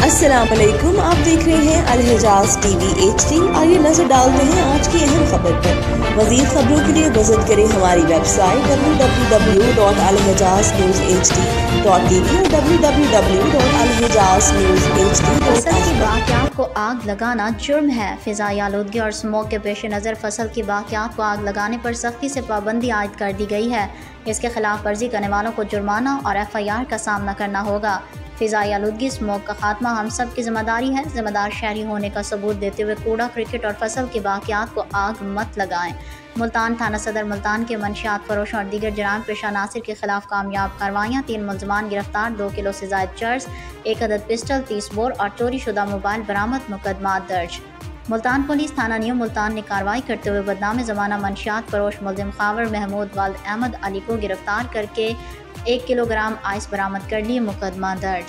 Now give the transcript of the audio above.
अस्सलाम वालेकुम, आप देख रहे हैं अल-हिजाज़ टीवी HD। आइए नजर डालते हैं आज की अहम खबर पर। मज़ीद खबरों के लिए विजिट करें हमारी वेबसाइट www.alhijaznews.hd.tv और www.alhijaznews.hd। फसल की बाकियात को आग लगाना जुर्म है। फ़िज़ाई आलूदगी और स्मोक के पेश नज़र फसल की बाकियात को आग लगाने पर सख्ती से पाबंदी आयद कर दी गई है। इसके खिलाफ वर्जी करने वालों को जुर्माना और FIR का सामना करना होगा। फ़िज़ाई आलूदगी स्मोक का खात्मा हम सब की जिम्मेदारी है। जिम्मेदार शहरी होने का सबूत देते हुए कूड़ा क्रिकेट और फसल की बाकियात को आग मत लगाएं। मुल्तान थाना सदर मुल्तान के मंशियात फरोश और दीगर जराइम पेश अनासिर के खिलाफ कामयाब कार्रवाइयाँ, 3 मुलजमान गिरफ्तार, 2 किलो से ज़ायद चर्स, 1 अदद पिस्टल, 30 बोर और चोरी शुदा मोबाइल बरामद, मुकदमा दर्ज। मुल्तान पुलिस थाना न्यू मुल्तान ने कार्रवाई करते हुए बदनाम ज़माना मंशियात फरोश मुल्जिम खावर महमूद वाल्द अहमद अली को गिरफ्तार करके 1 किलोग्राम आइस बरामद कर लिए, मुकदमा दर्ज।